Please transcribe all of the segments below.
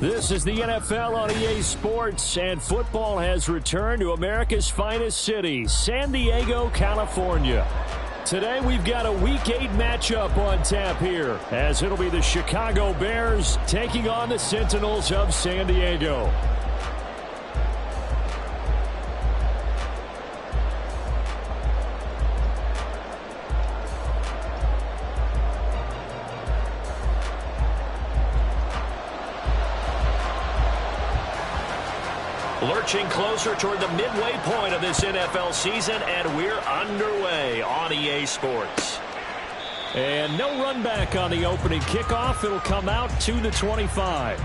This is the NFL on EA Sports, and football has returned to America's finest city, San Diego, California. Today we've got a Week 8 matchup on tap here, as it'll be the Chicago Bears taking on the Sentinels of San Diego. Lurching closer toward the midway point of this NFL season, and we're underway on EA Sports. And no run back on the opening kickoff. It'll come out to the 25.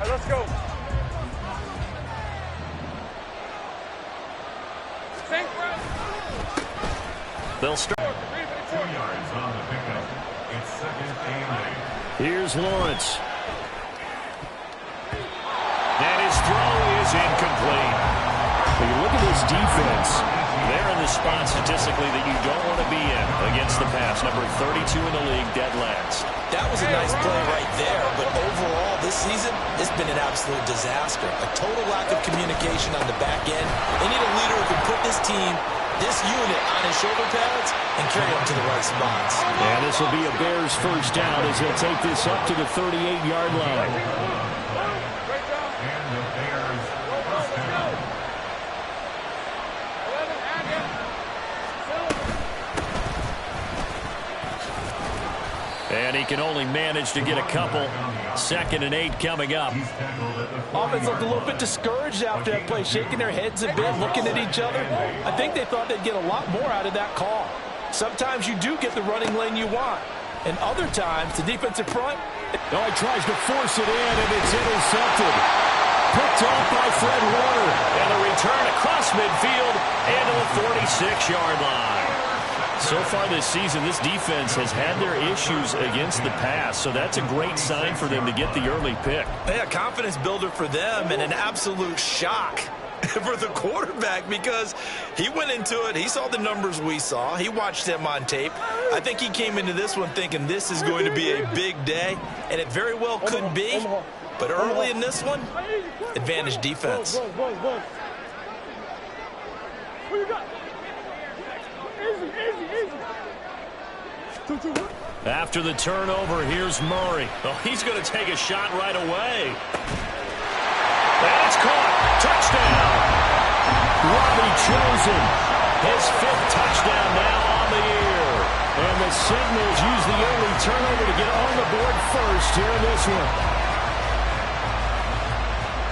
Let's go. They'll start. 2 yards on the pickup. It's second and 8. Here's Lawrence. And his throw is incomplete. When you look at this defense, they're in the spot statistically that you don't want to be in against the pass. Number 32 in the league, dead last. That was a nice play right there, but overall this season, it's been an absolute disaster. A total lack of communication on the back end. They need a leader who can put this team, this unit, on his shoulder pads and carry them to the right spots. And this will be a Bears first down as he'll take this up to the 38-yard line. And the Bears first down. And he can only manage to get a couple. 2nd and 8 coming up. Offense looked a little bit discouraged after that play, shaking their heads a bit, looking at each other. I think they thought they'd get a lot more out of that call. Sometimes you do get the running lane you want, and other times the defensive front. Oh, he tries to force it in, and it's intercepted. Picked off by Fred Warner. And a return across midfield and to the 46-yard line. So far this season, this defense has had their issues against the pass, so that's a great sign for them to get the early pick. Yeah, confidence builder for them and an absolute shock for the quarterback because he went into it. He saw the numbers we saw. He watched them on tape. I think he came into this one thinking this is going to be a big day, and it very well could be. But early in this one, advantage defense. After the turnover, here's Murray. Oh, he's going to take a shot right away. And it's caught. Touchdown. Robbie Chosen. His 5th touchdown now on the year. And the Sentinels use the early turnover to get on the board first here in this one.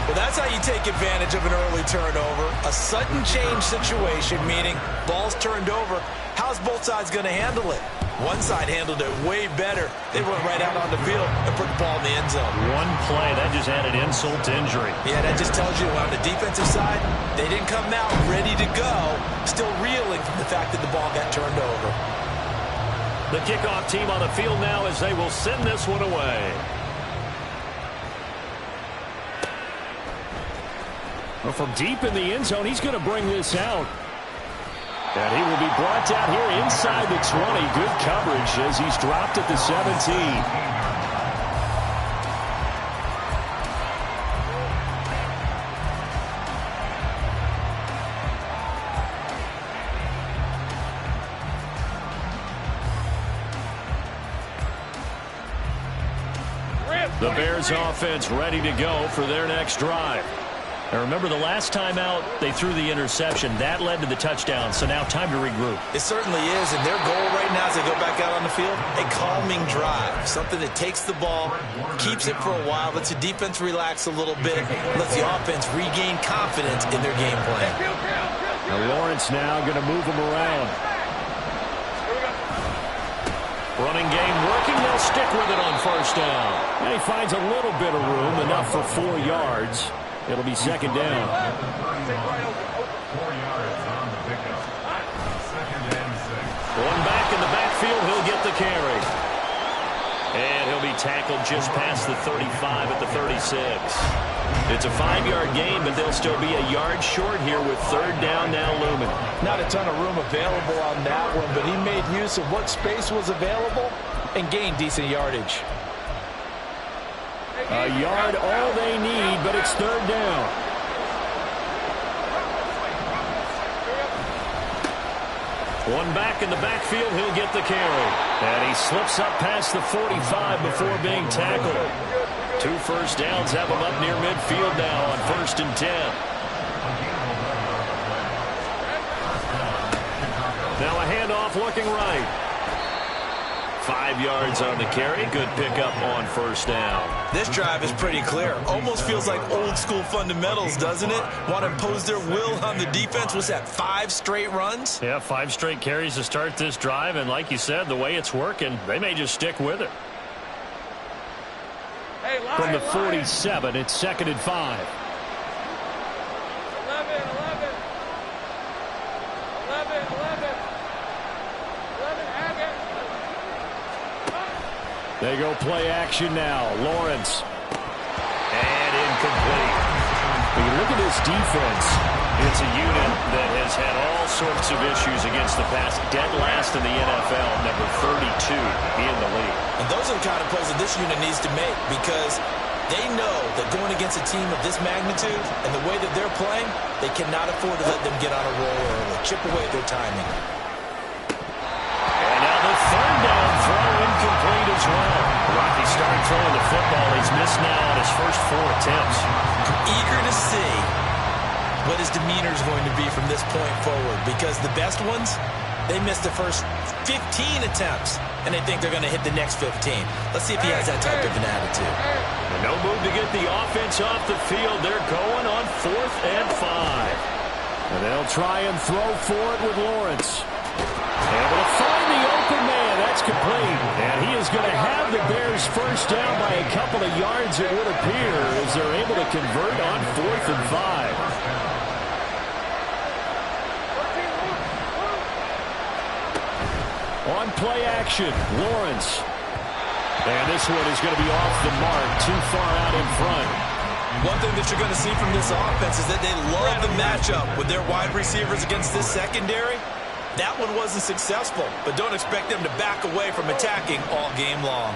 Well, that's how you take advantage of an early turnover. A sudden change situation, meaning ball's turned over. How's both sides going to handle it? One side handled it way better. They went right out on the field and put the ball in the end zone. One play, that just added insult to injury. Yeah, that just tells you on the defensive side, they didn't come out ready to go, still reeling from the fact that the ball got turned over. The kickoff team on the field now as they will send this one away. Well, from deep in the end zone, he's going to bring this out. And he will be brought down here inside the 20. Good coverage as he's dropped at the 17. The Bears offense ready to go for their next drive. Now remember, the last time out, they threw the interception. That led to the touchdown, so now time to regroup. It certainly is, and their goal right now as they go back out on the field, a calming drive. Something that takes the ball, keeps it for a while, lets the defense relax a little bit, lets the offense regain confidence in their game plan. Now Lawrence now going to move them around. Running game working. They'll stick with it on first down. And he finds a little bit of room, enough for 4 yards. It'll be second down. 4 yards on the pickup. Second and 6. One back in the backfield. He'll get the carry. And he'll be tackled just past the 35 at the 36. It's a 5-yard gain, but they'll still be a yard short here with third down now looming. Not a ton of room available on that one, but he made use of what space was available and gained decent yardage. A yard all they need, but it's third down. One back in the backfield, he'll get the carry. And he slips up past the 45 before being tackled. 2 first downs have him up near midfield now on 1st and 10. Now a handoff looking right. 5 yards on the carry. Good pickup on first down. This drive is pretty clear. Almost feels like old school fundamentals, doesn't it? Want to impose their will on the defense. What's that, 5 straight runs? Yeah, 5 straight carries to start this drive. And like you said, the way it's working, they may just stick with it. From the 47, it's 2nd and 5. 11. They go play action now. Lawrence. And incomplete. When you look at this defense, it's a unit that has had all sorts of issues against the pass. Dead last in the NFL, number 32 in the league. And those are the kind of plays that this unit needs to make, because they know that going against a team of this magnitude and the way that they're playing, they cannot afford to let them get on a roll early. Chip away at their timing. And now the third down throw incomplete as well. Rocky started throwing the football. He's missed now on his first 4 attempts. I'm eager to see what his demeanor is going to be from this point forward, because the best ones, they missed the first 15 attempts, and they think they're going to hit the next 15. Let's see if he has that type of an attitude. And no move to get the offense off the field. They're going on 4th and 5. And they'll try and throw for it with Lawrence. Able to find the open man. That's complete. And he is going to have the Bears first down by a couple of yards, it would appear, as they're able to convert on 4th and 5. On play action, Lawrence. And this one is going to be off the mark, too far out in front. One thing that you're going to see from this offense is that they love the matchup with their wide receivers against this secondary. That one wasn't successful, but don't expect them to back away from attacking all game long.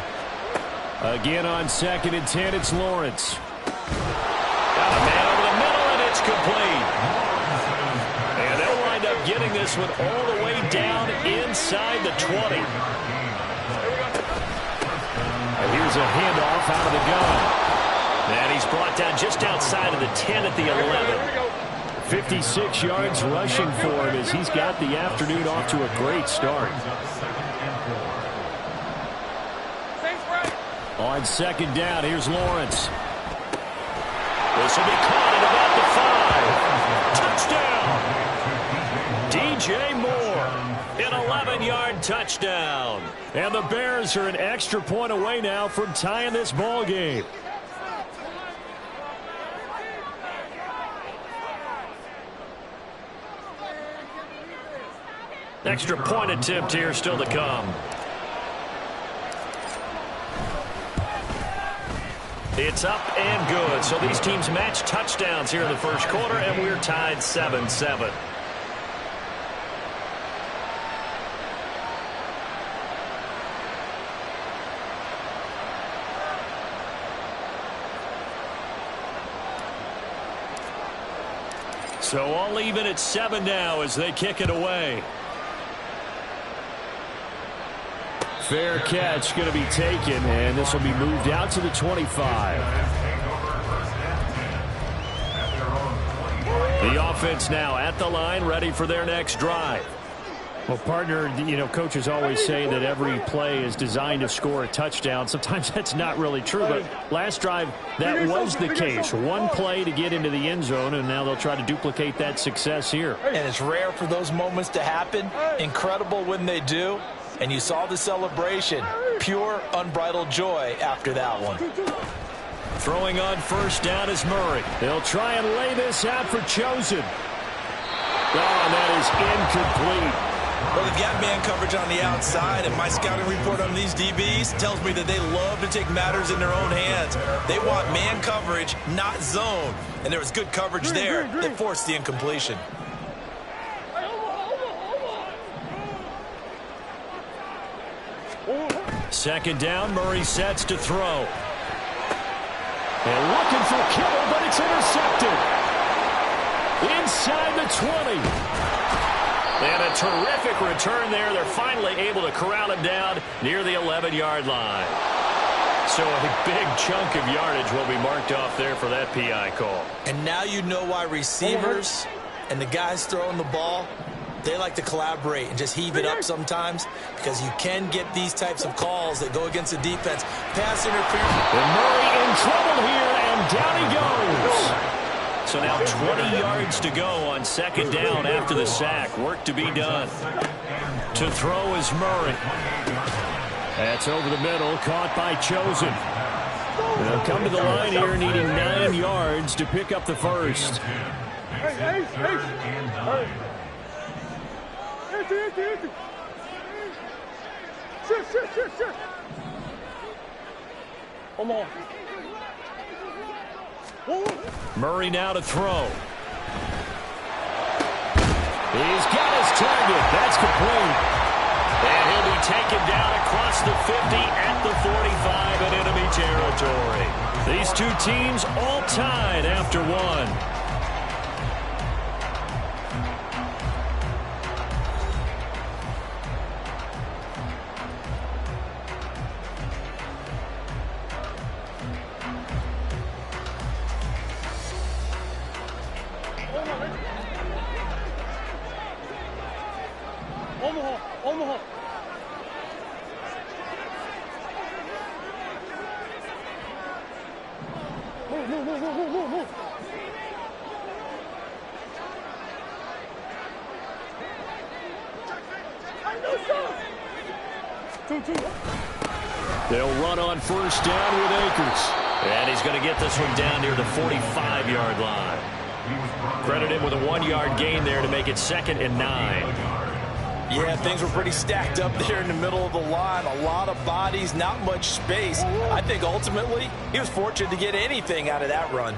Again on 2nd and 10, it's Lawrence. Got a man over the middle, and it's complete. And they'll wind up getting this one all the way down inside the 20. And here's a handoff out of the gun. And he's brought down just outside of the 10 at the 11. 56 yards rushing for him as he's got the afternoon off to a great start. On 2nd down, here's Lawrence. This will be caught at about the 5. Touchdown! DJ Moore, an 11-yard touchdown. And the Bears are an extra point away now from tying this ball game. Extra point attempt here still to come. It's up and good. So these teams match touchdowns here in the first quarter, and we're tied 7-7. So all even at 7 now as they kick it away. Fair catch going to be taken, and this will be moved out to the 25. The offense now at the line, ready for their next drive. Well, partner, you know, coaches always say that every play is designed to score a touchdown. Sometimes that's not really true, but last drive, that was the case. One play to get into the end zone, and now they'll try to duplicate that success here. And it's rare for those moments to happen. Incredible when they do. And you saw the celebration. Pure, unbridled joy after that one. Throwing on first down is Murray. They'll try and lay this out for Chosen. Oh, and that is incomplete. Well, they've got man coverage on the outside, and my scouting report on these DBs tells me that they love to take matters in their own hands. They want man coverage, not zone. And there was good coverage there that forced the incompletion. Second down, Murray sets to throw. And looking for Kittle, but it's intercepted. Inside the 20. And a terrific return there. They're finally able to corral him down near the 11-yard line. So a big chunk of yardage will be marked off there for that PI call. And now you know why receivers and the guys throwing the ball, they like to collaborate and just heave it up sometimes, because you can get these types of calls that go against the defense. Pass interference. And Murray in trouble here, and down he goes. So now 20 yards to go on second down after the sack. Work to be done. To throw is Murray. That's over the middle, caught by Chosen. They'll come to the line here, needing 9 yards to pick up the first. Murray now to throw. He's got his target. That's complete. And he'll be taken down across the 50 at the 45 in enemy territory. These two teams all tied after one. They'll run on first down with Akers. And he's going to get this one down near the 45-yard line. Credit him with a 1-yard gain there to make it 2nd and 9. Yeah, things were pretty stacked up there in the middle of the line. A lot of bodies, not much space. I think ultimately he was fortunate to get anything out of that run.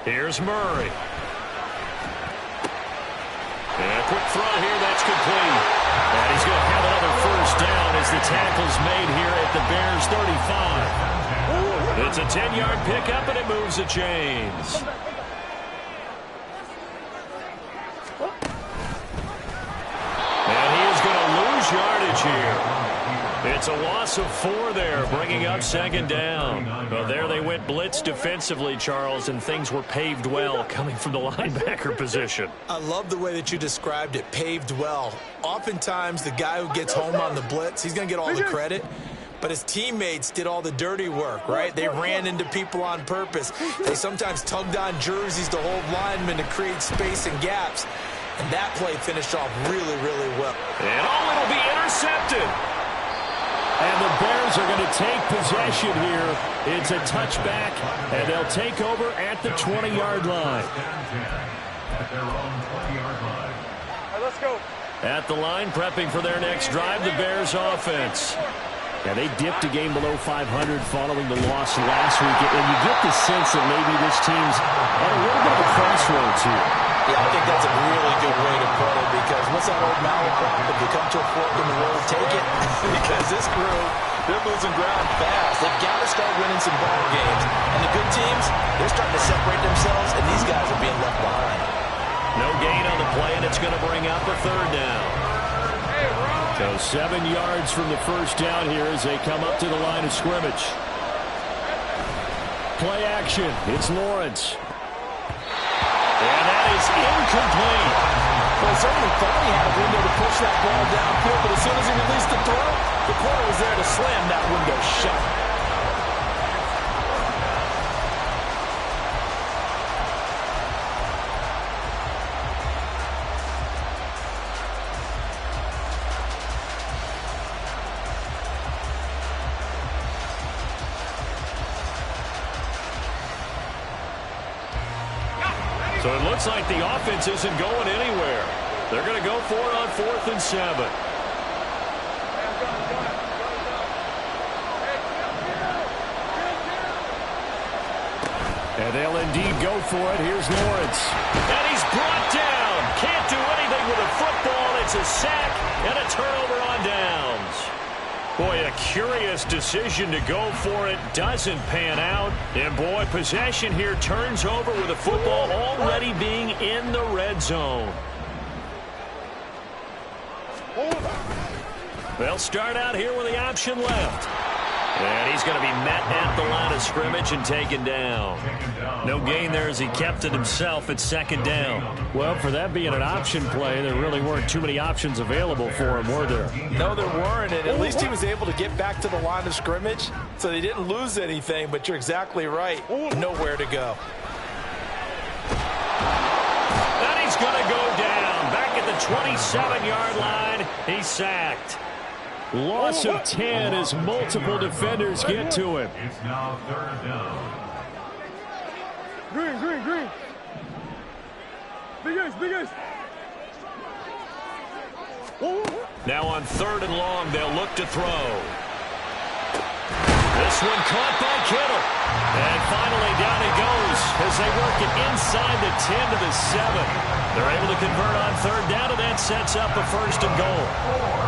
Here's Murray. And a quick throw here, that's complete. And he's going to have another first down as the tackle's made here at the Bears' 35. It's a 10-yard pickup, and it moves the chains. And he is going to lose yardage here. It's a loss of 4 there, bringing up 2nd down. Well, there they went blitz defensively, Charles, and things were paved well coming from the linebacker position. I love the way that you described it, paved well. Oftentimes, the guy who gets home on the blitz, he's going to get all the credit. But his teammates did all the dirty work, right? They ran into people on purpose. They sometimes tugged on jerseys to hold linemen to create space and gaps. And that play finished off really, really well. And it'll be intercepted. And the Bears are going to take possession here. It's a touchback, and they'll take over at the 20-yard line. Let's go. At the line, prepping for their next drive, the Bears offense. Yeah, they dipped a game below 500 following the loss last week, and you get the sense that maybe this team's at a little bit of a crossroads here. Yeah, I think that's a really good way to put it, because what's that old malaprop? If you come to a fork in the road, take it. Because this crew, they're losing ground fast. They've got to start winning some ball games. And the good teams, they're starting to separate themselves, and these guys are being left behind. No gain on the play, and it's going to bring up a third down. So 7 yards from the first down here as they come up to the line of scrimmage. Play action. It's Lawrence. And that is incomplete. Well, he certainly thought he had a window to push that ball downfield, but as soon as he released the throw, the corner was there to slam that window shut. So it looks like the offense isn't going anywhere. They're going to go for it on 4th and 7. And they'll indeed go for it. Here's Lawrence. And he's brought down. Can't do anything with a football. It's a sack and a turnover on downs. Boy, a curious decision to go for it. Doesn't pan out. And, boy, possession here turns over with the football already being in the red zone. They'll start out here with the option left. And he's going to be met at the line of scrimmage and taken down. No gain there as he kept it himself at 2nd down. Well, for that being an option play, there really weren't too many options available for him, were there? No, there weren't, and at least he was able to get back to the line of scrimmage, so they didn't lose anything, but you're exactly right. Nowhere to go. And he's going to go down. Back at the 27-yard line, he's sacked. Loss of 10 as multiple defenders get to him. It's now 3rd down. Green. Big ace. Now on 3rd and long, they'll look to throw. This one caught by Kittle. And finally down it goes as they work it inside the 10 to the 7. They're able to convert on 3rd down, and that sets up a 1st and goal.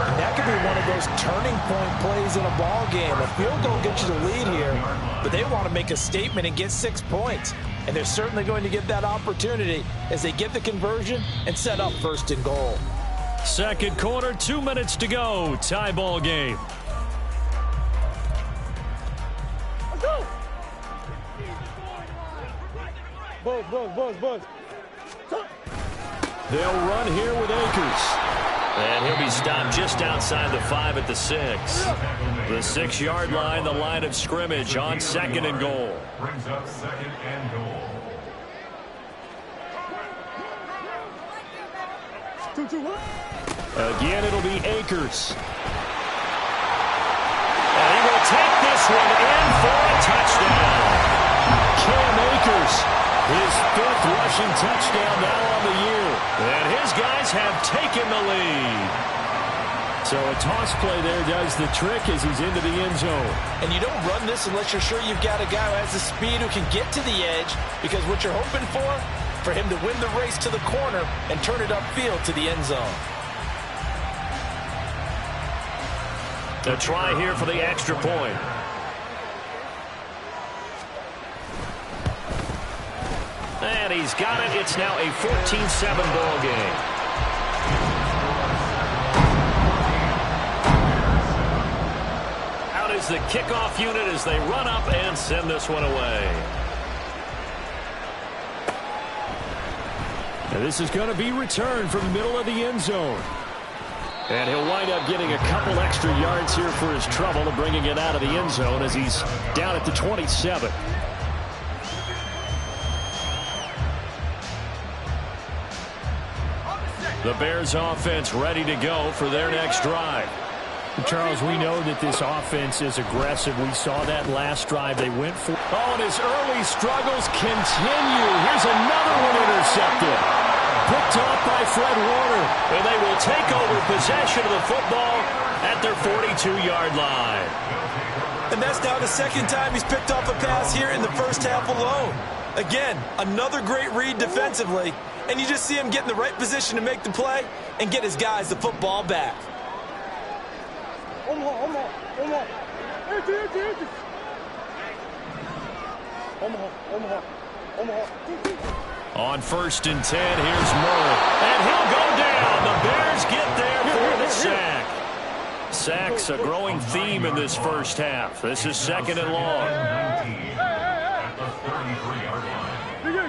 And that could be one of those turning point plays in a ball game. A field goal gets you the lead here, but they want to make a statement and get 6 points. And they're certainly going to get that opportunity as they get the conversion and set up 1st and goal. 2nd quarter, 2 minutes to go. Tie ball game. Let's go. Buzz. They'll run here with Akers. And he'll be stopped just outside the 5 at the 6. The 6-yard line, the line of scrimmage on 2nd and goal. Brings up 2nd and goal. 2-1. Again, it'll be Akers. And he will take this one in for a touchdown. Cam Akers, his 5th rushing touchdown now on the year. And his guys have taken the lead. So a toss play there does the trick as he's into the end zone. And you don't run this unless you're sure you've got a guy who has the speed who can get to the edge, because what you're hoping for him to win the race to the corner and turn it upfield to the end zone. A try here for the extra point. And he's got it. It's now a 14-7 ball game. Out is the kickoff unit as they run up and send this one away. And this is going to be returned from the middle of the end zone. And he'll wind up getting a couple extra yards here for his trouble and bringing it out of the end zone as he's down at the 27. The Bears offense ready to go for their next drive. Charles, we know that this offense is aggressive. We saw that last drive they went for. Oh, and his early struggles continue. Here's another one intercepted. Picked off by Fred Warner. And they will take over possession of the football at their 42-yard line. And that's now the 2nd time he's picked off a pass here in the first half alone. Again, another great read defensively, and you just see him get in the right position to make the play and get his guys the football back. On 1st and 10, here's Murray. And he'll go down. The Bears get there for the sack. Sacks a growing theme in this first half. This is 2nd and long.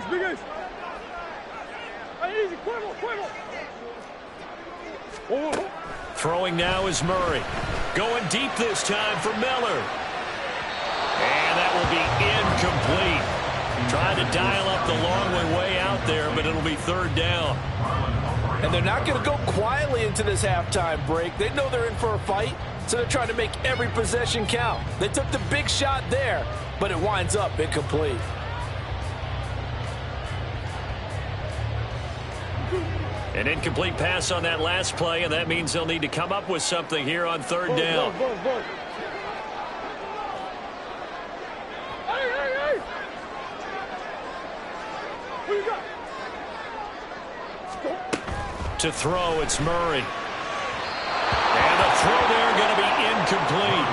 Big ace. Easy, quiver. Throwing now is Murray. Going deep this time for Miller. And that will be incomplete. Trying to dial up the long way out there, but it'll be 3rd down. And they're not going to go quietly into this halftime break. They know they're in for a fight, so they're trying to make every possession count. They took the big shot there, but it winds up incomplete. An incomplete pass on that last play, and that means they'll need to come up with something here on 3rd down. Hey! Who you got? To throw, it's Murray. And the throw there going to be incomplete.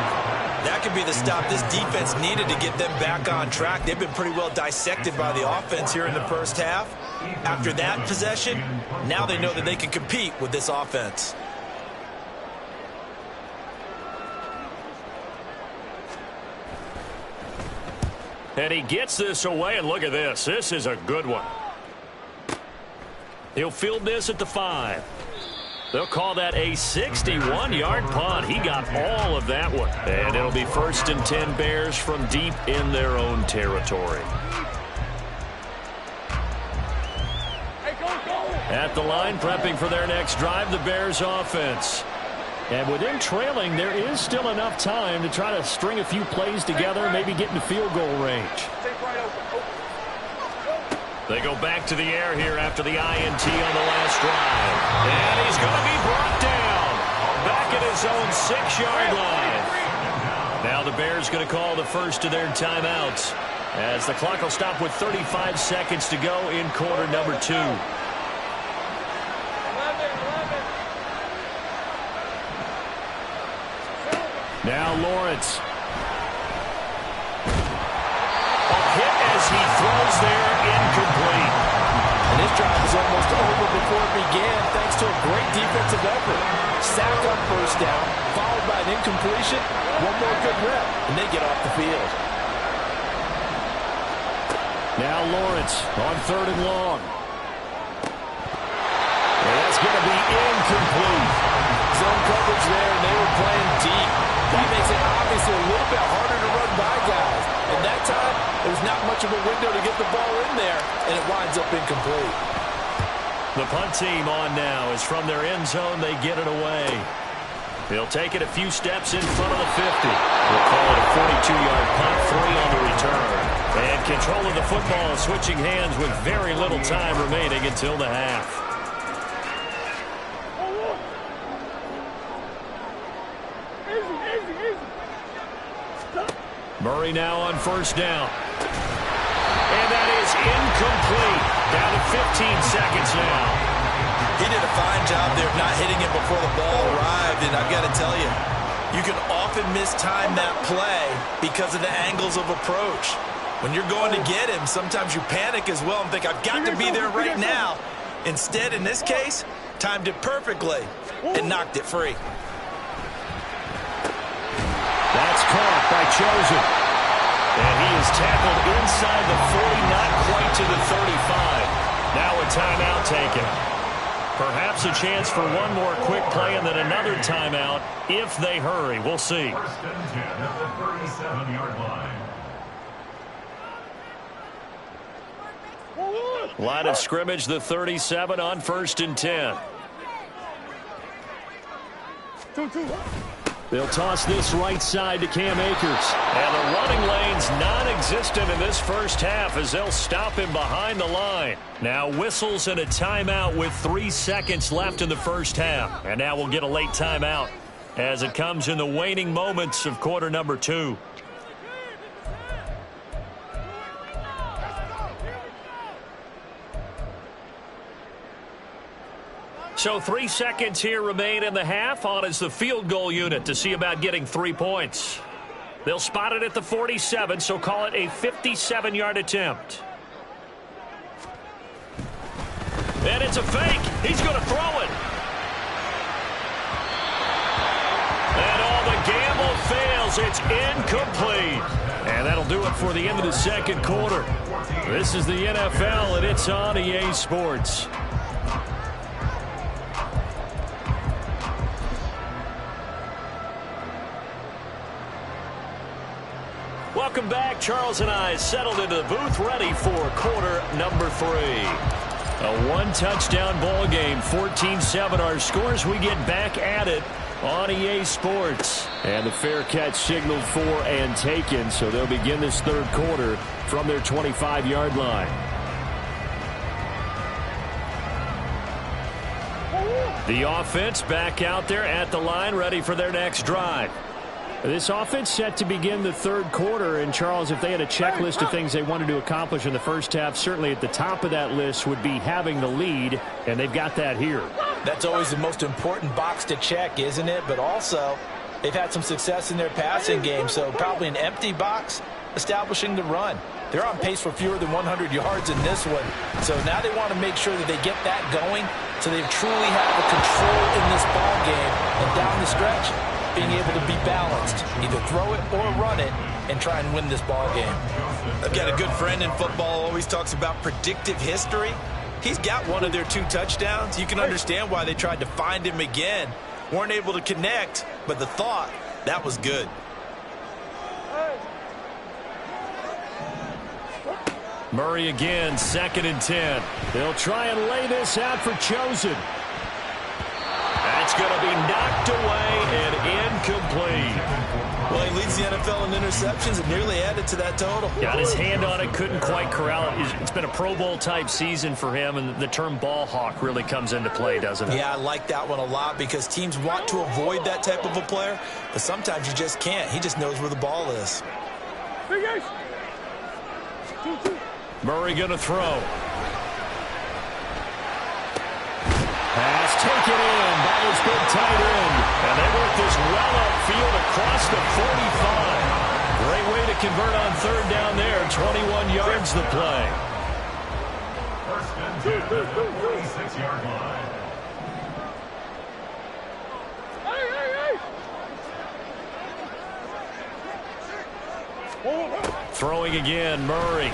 That could be the stop this defense needed to get them back on track. They've been pretty well dissected by the offense here in the first half. After that possession, now they know that they can compete with this offense. And he gets this away, and look at this. This is a good one. He'll field this at the 5. They'll call that a 61-yard punt. He got all of that one. And it'll be 1st and 10 Bears from deep in their own territory. At the line, prepping for their next drive, the Bears offense. And with them trailing, there is still enough time to try to string a few plays together, maybe get into field goal range. They go back to the air here after the INT on the last drive. And he's going to be brought down back at his own 6-yard line. Now the Bears going to call the first of their timeouts as the clock will stop with 35 seconds to go in quarter number 2. Now Lawrence. A hit as he throws there, incomplete. And this drive was almost over before it began thanks to a great defensive effort. Sack on 1st down, followed by an incompletion. One more good rep, and they get off the field. Now Lawrence on 3rd and long. And that's going to be incomplete. Zone coverage there, and they were playing deep. That makes it obviously a little bit harder to run by guys. And that time, there was not much of a window to get the ball in there, and it winds up incomplete. The punt team on now is from their end zone. They get it away. They'll take it a few steps in front of the 50. We'll call it a 42-yard punt, 3 on the return. And control of the football switching hands with very little time remaining until the half. Murray now on 1st down. And that is incomplete. Down to 15 seconds now. He did a fine job there of not hitting him before the ball arrived, and I've got to tell you, you can often mistime that play because of the angles of approach. When you're going to get him, sometimes you panic as well and think, I've got to be there right now. Instead, in this case, timed it perfectly and knocked it free. That's caught by Chosen. And he is tackled inside the 40, not quite to the 35. Now a timeout taken. Perhaps a chance for one more quick play and then another timeout if they hurry. We'll see. 1st and 10 at the 37-yard line. Line of scrimmage, the 37 on 1st and 10. They'll toss this right side to Cam Akers. And the running lane's non-existent in this first half as they'll stop him behind the line. Now whistles and a timeout with 3 seconds left in the first half. And now we'll get a late timeout as it comes in the waning moments of quarter number 2. So 3 seconds here remain in the half. On is the field goal unit to see about getting 3 points. They'll spot it at the 47, so call it a 57-yard attempt. And it's a fake. He's going to throw it. And all the gamble fails. It's incomplete. And that'll do it for the end of the second quarter. This is the NFL, and it's on EA Sports. Welcome back. Charles and I settled into the booth, ready for quarter number 3. A one-touchdown ball game, 14-7 our scores. We get back at it on EA Sports. And the fair catch signaled for and taken, so they'll begin this third quarter from their 25-yard line. The offense back out there at the line, ready for their next drive. This offense set to begin the third quarter, and Charles, if they had a checklist of things they wanted to accomplish in the first half, certainly at the top of that list would be having the lead, and they've got that here. That's always the most important box to check, isn't it? But also, they've had some success in their passing game, so probably an empty box establishing the run. They're on pace for fewer than 100 yards in this one, so now they want to make sure that they get that going so they truly have the control in this ball game, and down the stretch, being able to be balanced, either throw it or run it, and try and win this ball game. I've got a good friend in football, always talks about predictive history. He's got one of their 2 touchdowns. You can understand why they tried to find him again. Weren't able to connect, but the thought, that was good. Murray again, 2nd and 10. They'll try and lay this out for Chosen. That's going to be knocked away and incomplete. Well, he leads the NFL in interceptions and nearly added to that total. Got his hand on it, couldn't quite corral it. It's been a Pro Bowl-type season for him, and the term ball hawk really comes into play, doesn't it? Yeah, I like that one a lot because teams want to avoid that type of a player, but sometimes you just can't. He just knows where the ball is. Murray going to throw. Pass taken in by his big tight end. And they work this well upfield across the 45. Great way to convert on third down there. 21 yards the play. First and 10 at the 46-yard line. Throwing again, Murray.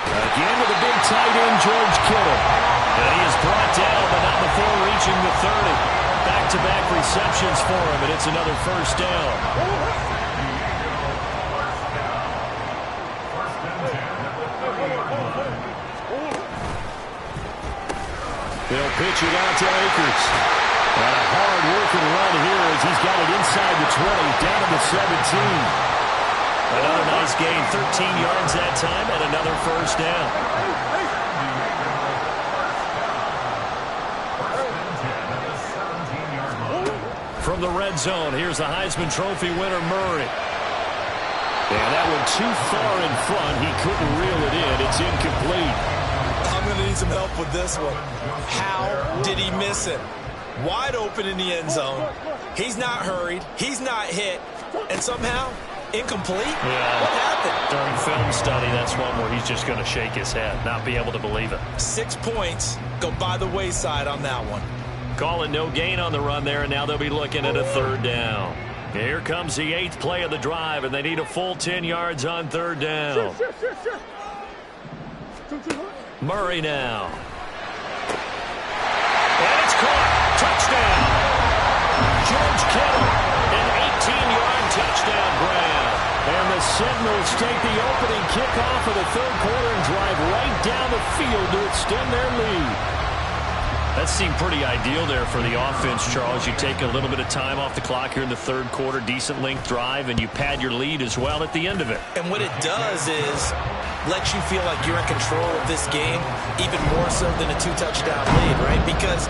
Again with a big tight end, George Kittle. And he is brought down, but not before reaching the 30. Back-to-back receptions for him, and it's another first down. They'll pitch it out to Akers. And a hard-working run here as he's got it inside the 20, down to the 17. Another nice gain, 13 yards that time, and another first down. From the red zone, here's the Heisman Trophy winner, Murray. And that one too far in front. He couldn't reel it in. It's incomplete. I'm going to need some help with this one. How did he miss it? Wide open in the end zone. He's not hurried. He's not hit. And somehow, incomplete? Yeah. What happened? During film study, that's one where he's just going to shake his head, not be able to believe it. 6 points go by the wayside on that one. Calling no gain on the run there, and now they'll be looking at a third down. Here comes the 8th play of the drive, and they need a full 10 yards on third down. Murray now. And it's caught. Touchdown. George Kittle, an 18-yard touchdown grab. And the Sentinels take the opening kickoff of the third quarter and drive right down the field to extend their lead. That seemed pretty ideal there for the offense, Charles. You take a little bit of time off the clock here in the third quarter, decent length drive, and you pad your lead as well at the end of it. And what it does is let you feel like you're in control of this game, even more so than a 2-touchdown lead, right? Because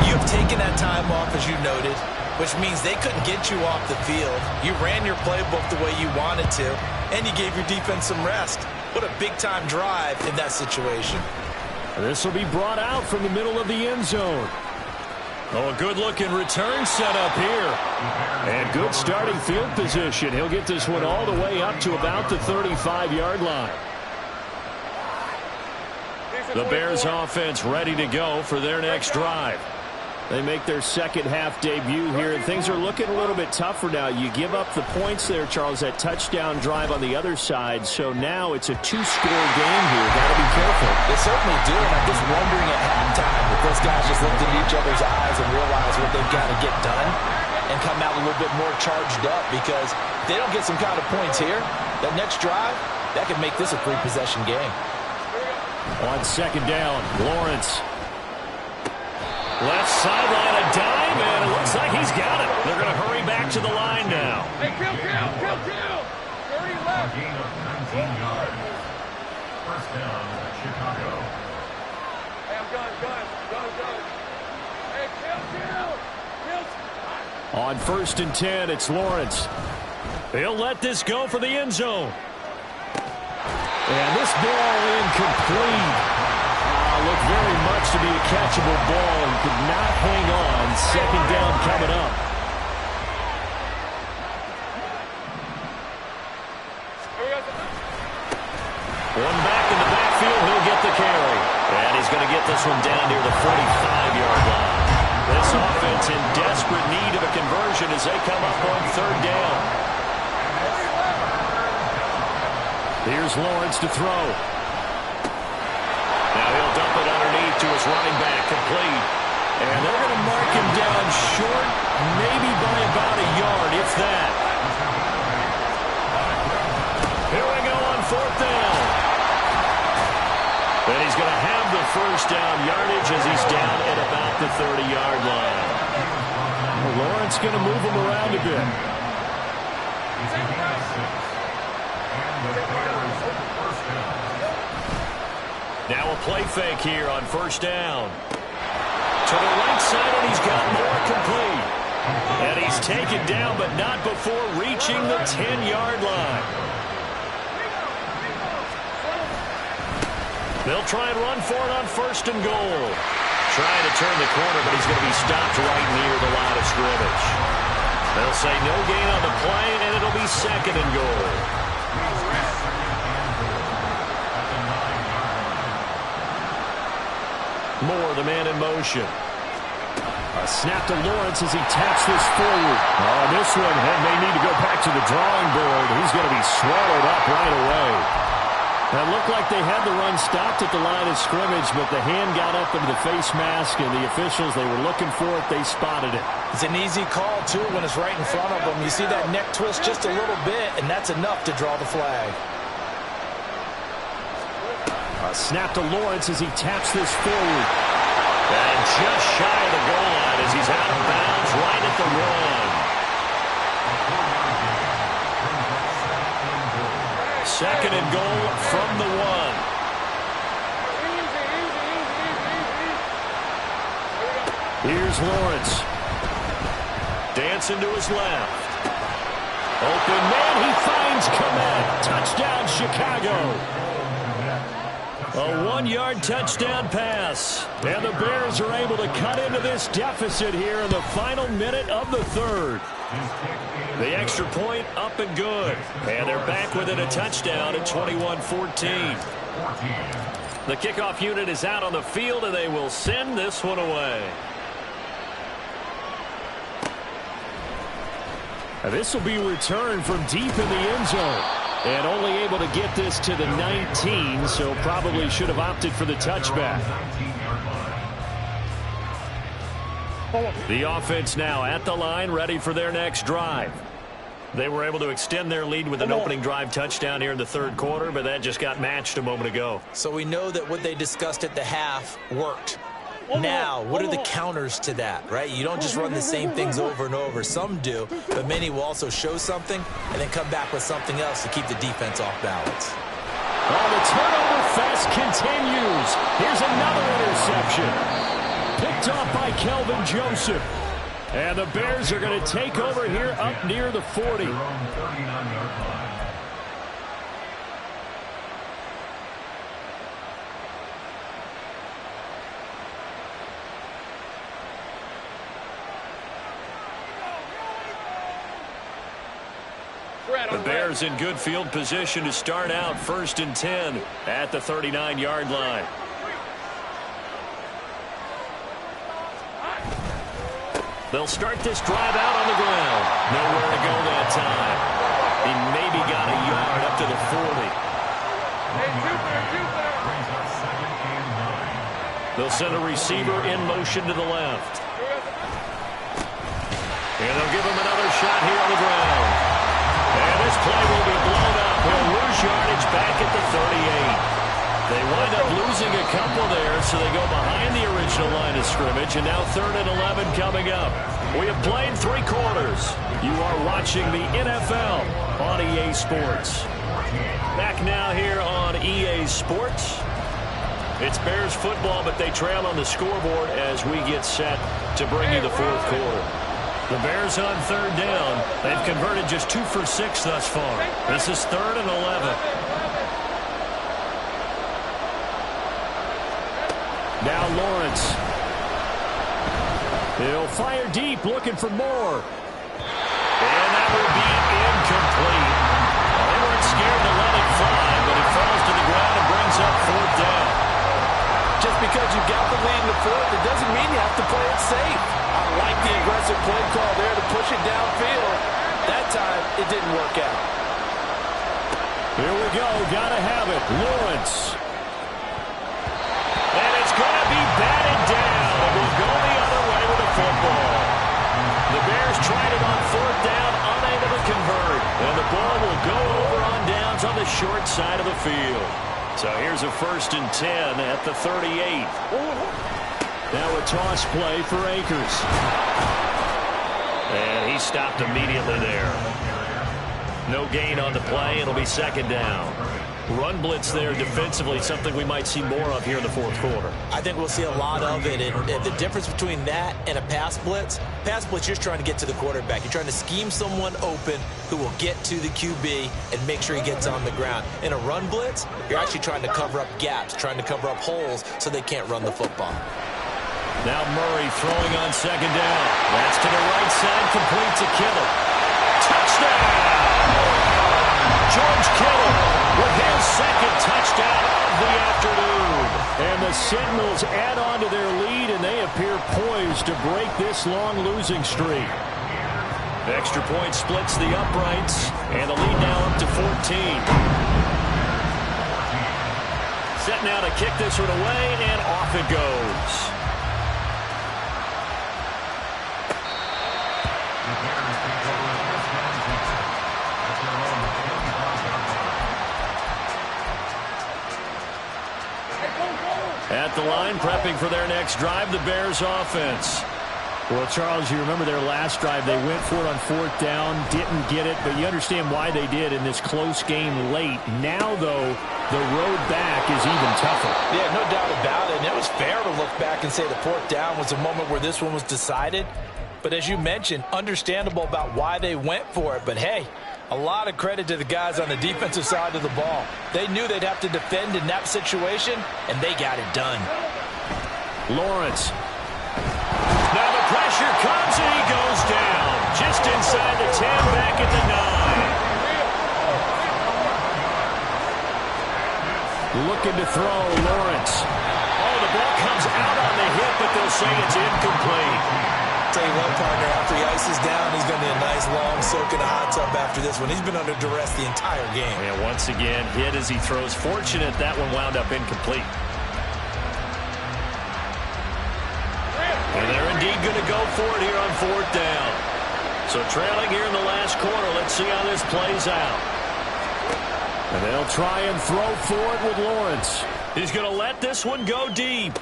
you've taken that time off, as you noted, which means they couldn't get you off the field. You ran your playbook the way you wanted to, and you gave your defense some rest. What a big-time drive in that situation. This will be brought out from the middle of the end zone. Oh, a good-looking return set up here. And good starting field position. He'll get this one all the way up to about the 35-yard line. The Bears offense ready to go for their next drive. They make their second-half debut here, and things are looking a little bit tougher now. You give up the points there, Charles, that touchdown drive on the other side, so now it's a two-score game here. Got to be careful. They certainly do, and I'm just wondering at halftime if those guys just looked into each other's eyes and realize what they've got to get done and come out a little bit more charged up, because if they don't get some kind of points here, that next drive, that could make this a three-possession game. On second down, Lawrence. Left sideline, a dime, and it looks like he's got it. They're going to hurry back to the line now. Hey, kill. 30 left. Gain of 19 yards. First down, Chicago. Hey, I'm done. Hey, kill. On 1st and 10, it's Lawrence. He'll let this go for the end zone. And this ball incomplete. Looked very much to be a catchable ball and could not hang on. Second down coming up. One back in the backfield. He'll get the carry. And he's going to get this one down near the 45-yard line. This offense in desperate need of a conversion as they come up on third down. Here's Lawrence to throw. Now he'll dump it underneath to his running back, complete. And they're going to mark him down short, maybe by about a yard, if that. Here we go on fourth down. And he's going to have the first down yardage as he's down at about the 30-yard line. Well, Lawrence going to move him around a bit. Now a play fake here on first down. To the right side, and he's got more complete. And he's taken down, but not before reaching the 10-yard line. They'll try and run for it on 1st and goal. Trying to turn the corner, but he's going to be stopped right near the line of scrimmage. They'll say no gain on the play, and it'll be 2nd and goal. Moore, the man in motion. A snap to Lawrence as he taps this forward. Oh, this one may need to go back to the drawing board. He's going to be swallowed up right away. It looked like they had the run stopped at the line of scrimmage, but the hand got up into the face mask, and the officials, they were looking for it. They spotted it. It's an easy call, too, when it's right in front of them. You see that neck twist just a little bit, and that's enough to draw the flag. A snap to Lawrence as he taps this forward. And just shy of the goal line as he's out of bounds right at the one. 2nd and goal from the 1. Here's Lawrence. Dancing to his left. Open man, he finds Komet. Touchdown, Chicago. A 1-yard touchdown pass. And the Bears are able to cut into this deficit here in the final minute of the third. The extra point up and good. And they're back within a touchdown at 21-14. The kickoff unit is out on the field, and they will send this one away. This will be returned from deep in the end zone. And only able to get this to the 19, so probably should have opted for the touchback. The offense now at the line, ready for their next drive. They were able to extend their lead with an opening drive touchdown here in the third quarter, but that just got matched a moment ago. So we know that what they discussed at the half worked. Now, what are the counters to that, right? You don't just run the same things over and over. Some do, but many will also show something and then come back with something else to keep the defense off balance. Oh, the turnover fest continues. Here's another interception. Picked off by Kelvin Joseph. And the Bears are going to take over here up near the 40. The Bears in good field position to start out 1st and 10 at the 39-yard line. They'll start this drive out on the ground. Nowhere to go that time. He maybe got a yard up to the 40. They'll send a receiver in motion to the left. And they'll give him another shot here on the ground. And this play will be blown up. He'll lose yardage back at the 38. They wind up losing a couple there, so they go behind the original line of scrimmage, and now 3rd and 11 coming up. We have played 3 quarters. You are watching the NFL on EA Sports. Back now here on EA Sports. It's Bears football, but they trail on the scoreboard as we get set to bring you the 4th quarter. The Bears on 3rd down. They've converted just 2 for 6 thus far. This is 3rd and 11. Now Lawrence. He'll fire deep, looking for more. And that will be incomplete. They weren't scared to let it fly, but it falls to the ground and brings up 4th down. Just because you got the lead in the 4th, it doesn't mean you have to play it safe. I like the aggressive play call there to push it downfield. That time, it didn't work out. Here we go. Got to have it. Lawrence. And it's going to be batted down. It will go the other way with the football. The Bears tried it on 4th down, unable to convert. And the ball will go over on downs on the short side of the field. So here's a 1st and 10 at the 38. Now a toss play for Akers. And he stopped immediately there. No gain on the play. It'll be 2nd down. Run blitz there defensively, something we might see more of here in the 4th quarter. I think we'll see a lot of it. And the difference between that and a pass blitz, you're just trying to get to the quarterback. You're trying to scheme someone open who will get to the QB and make sure he gets on the ground. In a run blitz, you're actually trying to cover up gaps, trying to cover up holes so they can't run the football. Now Murray throwing on 2nd down. That's to the right side, complete to Kittle. Touchdown! George Kittle with his 2nd touchdown of the afternoon. And the Sentinels add on to their lead, and they appear poised to break this long losing streak. Extra point splits the uprights, and the lead now up to 14. Set now to kick this one away, and off it goes. At the line, prepping for their next drive, the Bears offense. Well, Charles, you remember their last drive. They went for it on 4th down, didn't get it, but you understand why they did in this close game late. Now, though, the road back is even tougher. Yeah, no doubt about it. And it was fair to look back and say the 4th down was a moment where this one was decided. But as you mentioned, understandable about why they went for it. But, hey, a lot of credit to the guys on the defensive side of the ball. They knew they'd have to defend in that situation, and they got it done. Lawrence. Now the pressure comes, and he goes down. Just inside the 10, back at the 9. Looking to throw, Lawrence. Oh, the ball comes out on the hip, but they'll say it's incomplete. Tell you what, partner, after he ices down, he's going to need a nice long soak in a hot tub after this one. He's been under duress the entire game. And once again, hit as he throws. Fortunate that one wound up incomplete. And they're indeed going to go for it here on 4th down. So trailing here in the last quarter. Let's see how this plays out. And they'll try and throw for it with Lawrence. He's going to let this one go deep.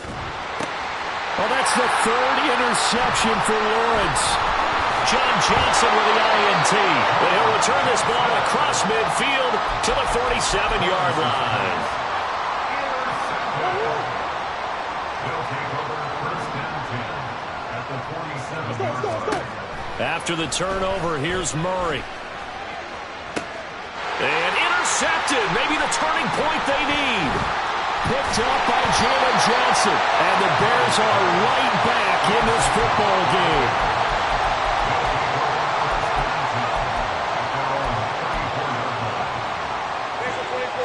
Well, that's the 3rd interception for Lawrence. John Johnson with the INT. And he'll return this ball across midfield to the 47-yard line. After the turnover, here's Murray. And intercepted. Maybe the turning point they need. Picked up by Jalen Johnson. And the Bears are right back in this football game.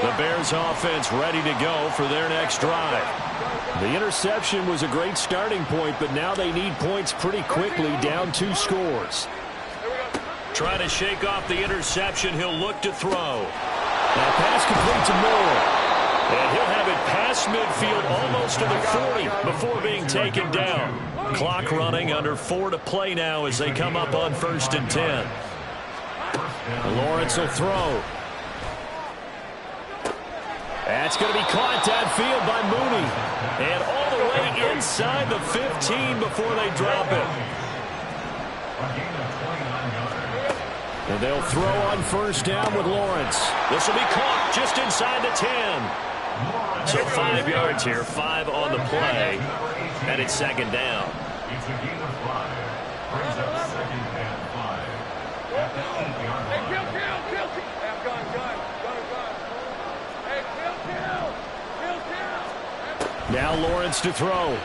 The Bears offense ready to go for their next drive. The interception was a great starting point, but now they need points pretty quickly, down 2 scores. Trying to shake off the interception. He'll look to throw. Now pass complete to Moore. And he'll have it past midfield almost to the 40 before being taken down. Clock running, under 4 to play now as they come up on 1st and 10. Lawrence will throw. That's going to be caught downfield by Mooney. And all the way inside the 15 before they drop it. And they'll throw on 1st down with Lawrence. This will be caught just inside the 10. So 5 yards here, 5 on the play. And it's 2nd down. It's a gain of 5. Brings up 2nd and 5. At the 8-yard line. Hey, kill. Hey, gun. Hey, kill. Now Lawrence to throw.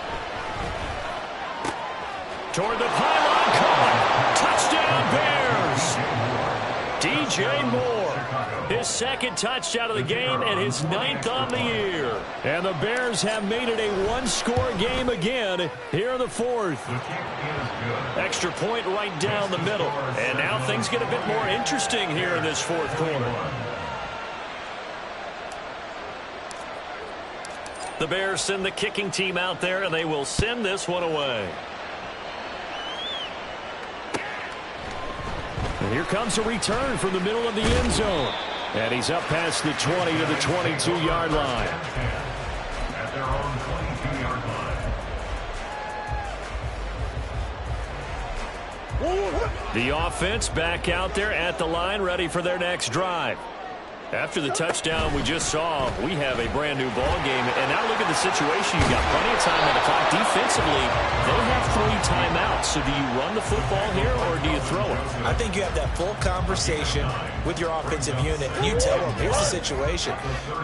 Toward the pylon, caught. Touchdown, Bears. DJ Moore, his 2nd touchdown of the game and his 9th on the year. And the Bears have made it a 1-score game again here in the 4th. Extra point right down the middle. And now things get a bit more interesting here in this 4th quarter. The Bears send the kicking team out there, and they will send this one away. And here comes a return from the middle of the end zone. And he's up past the 20 to the 22-yard line. At their own 22-yard line. The offense back out there at the line, ready for their next drive. After the touchdown we just saw, we have a brand new ball game. And now look at the situation. You've got plenty of time on the clock. Defensively, they have 3 timeouts. So do you run the football here or do you throw it? I think you have that full conversation with your offensive unit, and you tell them, here's the situation.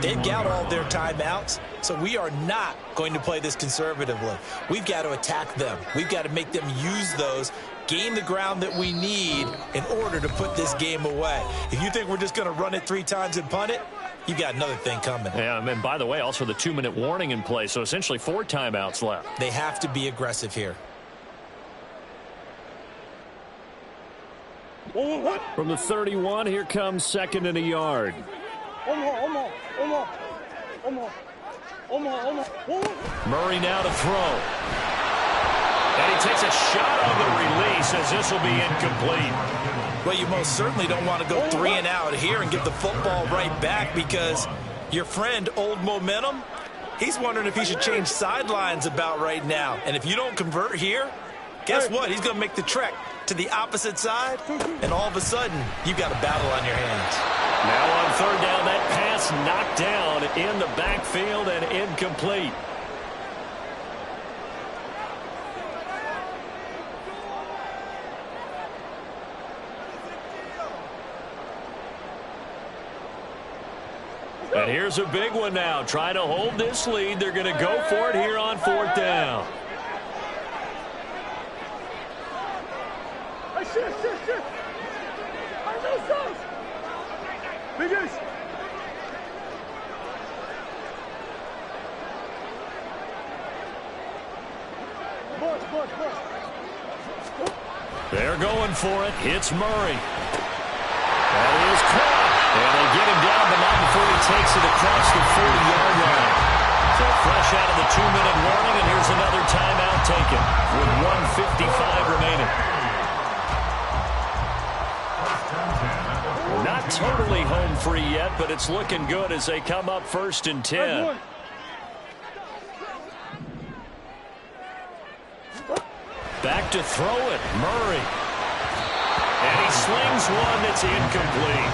They've got all their timeouts, so we are not going to play this conservatively. We've got to attack them. We've got to make them use those, gain the ground that we need in order to put this game away. If you think we're just going to run it 3 times and punt it, you've got another thing coming. Yeah, and by the way, also the 2-minute warning in play, so essentially 4 timeouts left. They have to be aggressive here. From the 31, here comes 2nd and a yard. Murray now to throw. And he takes a shot on the release as this will be incomplete. Well, you most certainly don't want to go 3 and out here and give the football right back, because your friend, Old Momentum, he's wondering if he should change sidelines about right now. And if you don't convert here, guess what? He's going to make the trek to the opposite side, and all of a sudden, you've got a battle on your hands. Now on 3rd down, that pass knocked down in the backfield and incomplete. And here's a big one now. Trying to hold this lead. They're going to go for it here on 4th down. They're going for it. Hits Murray. That is caught. And they get him down, but not before he takes it across the 40-yard line. So fresh out of the 2-minute warning, and here's another timeout taken with 1:55 remaining. Not totally home free yet, but it's looking good as they come up 1st and 10. Back to throw it, Murray. And he slings one that's incomplete.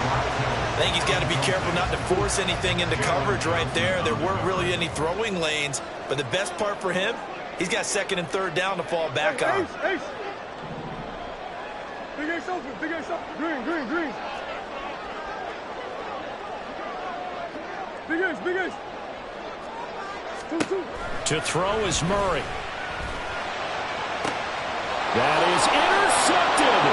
I think he's got to be careful not to force anything into coverage right there. There weren't really any throwing lanes, but the best part for him, he's got 2nd and 3rd down to fall back on. Ace. Big ace open. Green. Big ace. 2. To throw is Murray. That is intercepted.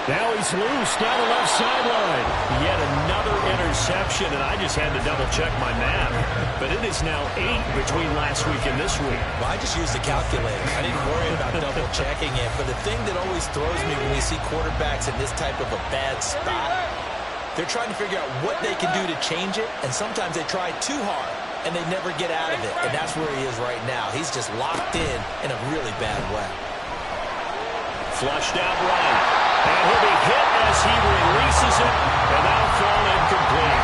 Now he's loose down the left sideline. Yet another interception, and I just had to double-check my math. But it is now 8 between last week and this week. Well, I just used the calculator. I didn't worry about double-checking it. But the thing that always throws me when you see quarterbacks in this type of a bad spot, they're trying to figure out what they can do to change it, and sometimes they try too hard, and they never get out of it. And that's where he is right now. He's just locked in a really bad way. Flushed out right. And he'll be hit as he releases it, and that'll fall incomplete.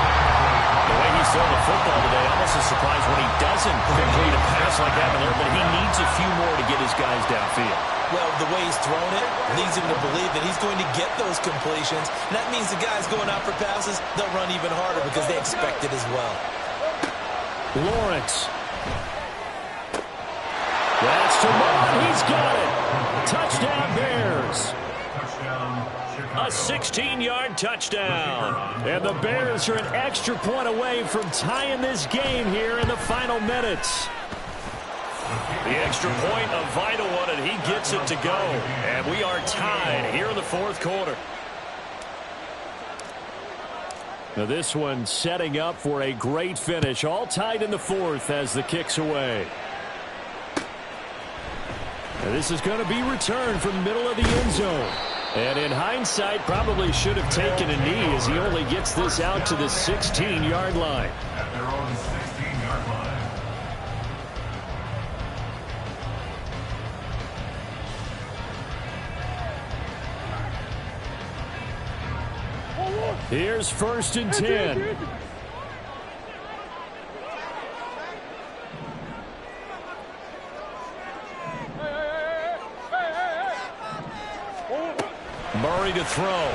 The way he's throwing the football today, almost a surprise when he doesn't complete a pass like that, but he needs a few more to get his guys downfield. Well, the way he's thrown it leads him to believe that he's going to get those completions. And that means the guys going out for passes, they'll run even harder because they expect it as well. Lawrence. That's Tamar. He's got it. Touchdown, Bears. A 16-yard touchdown. And the Bears are an extra point away from tying this game here in the final minutes. The extra point, a vital one, and he gets it to go. And we are tied here in the fourth quarter. Now this one setting up for a great finish. All tied in the fourth as the kick's away. Now this is going to be returned from the middle of the end zone. And in hindsight, probably should have taken a knee as he only gets this out to the 16-yard line. At their own 16-yard line. Here's 1st and 10. Murray to throw.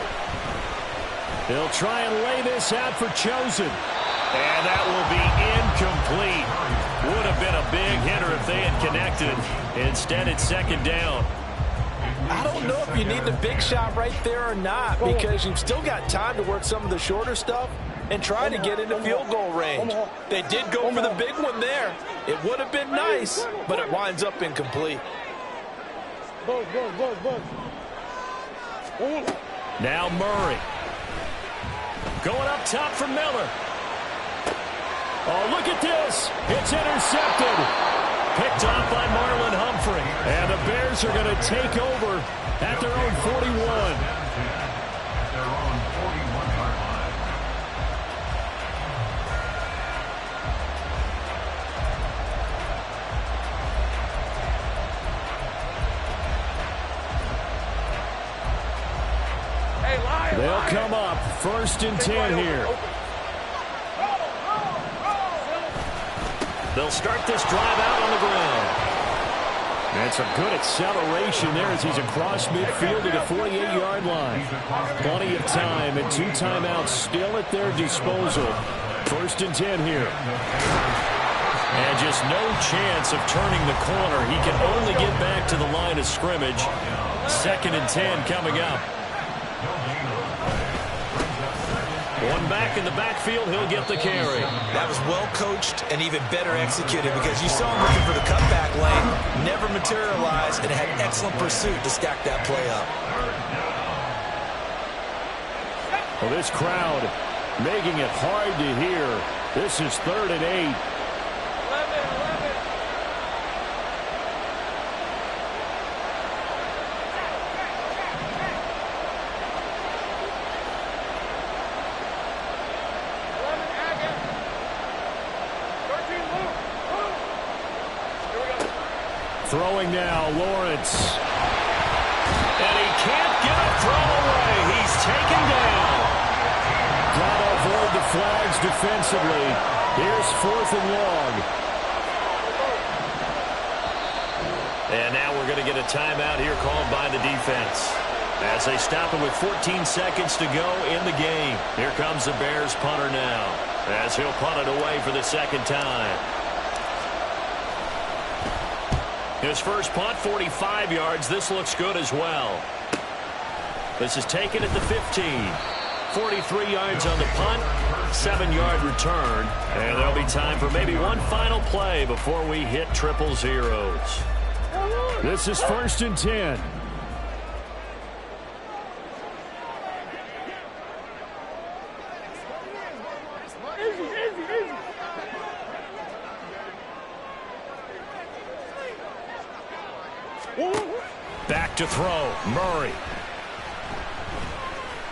He'll try and lay this out for Chosen. And that will be incomplete. Would have been a big hitter if they had connected. Instead, it's 2nd down. I don't know if you need the big shot right there or not, because you've still got time to work some of the shorter stuff and try to get into field goal range. They did go for the big one there. It would have been nice, but it winds up incomplete. Now Murray. Going up top for Miller. Oh, look at this. It's intercepted. Picked off by Marlon Humphrey. And the Bears are going to take over at their own 41. At their own 41-yard line. They'll come up 1st and 10 here. They'll start this drive out on the ground. And some good acceleration there as he's across midfield to the 48-yard line. Plenty of time and 2 timeouts still at their disposal. 1st and 10 here. And just no chance of turning the corner. He can only get back to the line of scrimmage. 2nd and 10 coming up. One back in the backfield, he'll get the carry. That was well coached and even better executed because you saw him looking for the cutback lane, never materialized, and had excellent pursuit to stack that play up. Well, this crowd making it hard to hear. This is 3rd and 8. Throwing now, Lawrence. And he can't get a throw away. He's taken down. Got to avoid the flags defensively. Here's 4th and long. And now we're going to get a timeout here called by the defense. As they stop it with 14 seconds to go in the game. Here comes the Bears punter now. As he'll punt it away for the 2nd time. His first punt, 45 yards. This looks good as well. This is taken at the 15. 43 yards on the punt, 7-yard return. And there'll be time for maybe one final play before we hit 000. This is 1st and 10. to throw. Murray.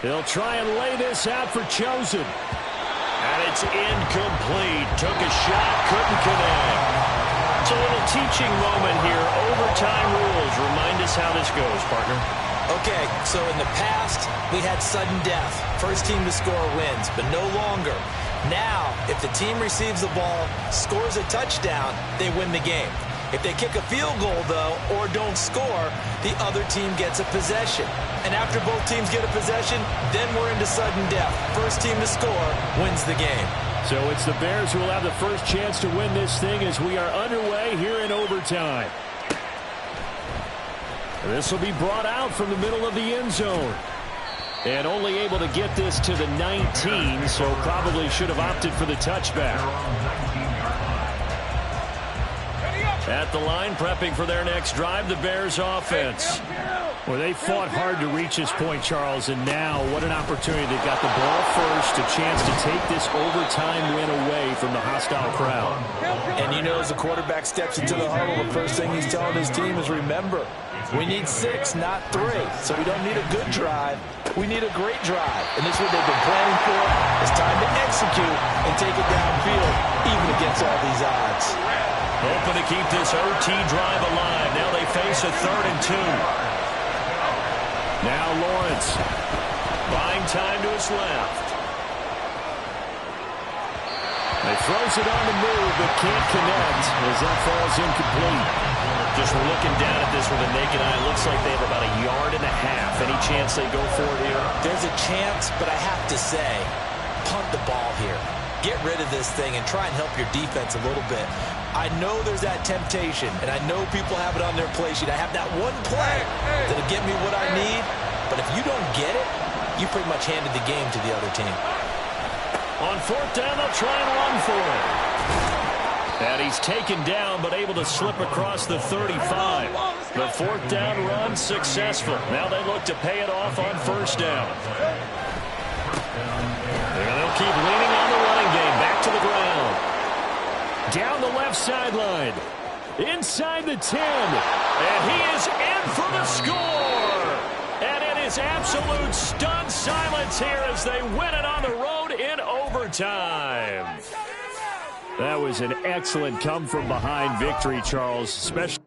They'll try and lay this out for Chosen. And it's incomplete. Took a shot, couldn't connect. It's a little teaching moment here. Overtime rules. Remind us how this goes, partner. Okay, so in the past, we had sudden death. First team to score wins, but no longer. Now, if the team receives the ball, scores a touchdown, they win the game. If they kick a field goal, though, or don't score, the other team gets a possession. And after both teams get a possession, then we're into sudden death. First team to score wins the game. So it's the Bears who will have the first chance to win this thing as we are underway here in overtime. This will be brought out from the middle of the end zone. And only able to get this to the 19, so probably should have opted for the touchback. At the line, prepping for their next drive, the Bears offense. Well, they fought hard to reach this point, Charles, and now what an opportunity. They've got the ball first, a chance to take this overtime win away from the hostile crowd. And you know, as the quarterback steps into the huddle, the first thing he's telling his team is, remember, we need 6, not 3. So we don't need a good drive. We need a great drive. And this is what they've been planning for. It's time to execute and take it downfield, even against all these odds. Hoping to keep this OT drive alive. Now they face a 3rd and 2. Now Lawrence. Buying time to his left. He throws it on the move, but can't connect as that falls incomplete. Just looking down at this with a naked eye, looks like they have about 1.5 yards. Any chance they go for it here? There's a chance, but I have to say, punt the ball here. Get rid of this thing and try and help your defense a little bit. I know there's that temptation, and I know people have it on their play sheet. I have that one play that'll get me what I need, but if you don't get it, you pretty much handed the game to the other team. On 4th down, they'll try and run for it. And he's taken down, but able to slip across the 35. The 4th down run successful. Now they look to pay it off on 1st down. And they'll keep leaning on the running game. Back to the ground. Down the left sideline. Inside the 10. And he is in for the score. And it is absolute stunned silence here as they win it on the road in overtime. That was an excellent come-from-behind victory, Charles. Especially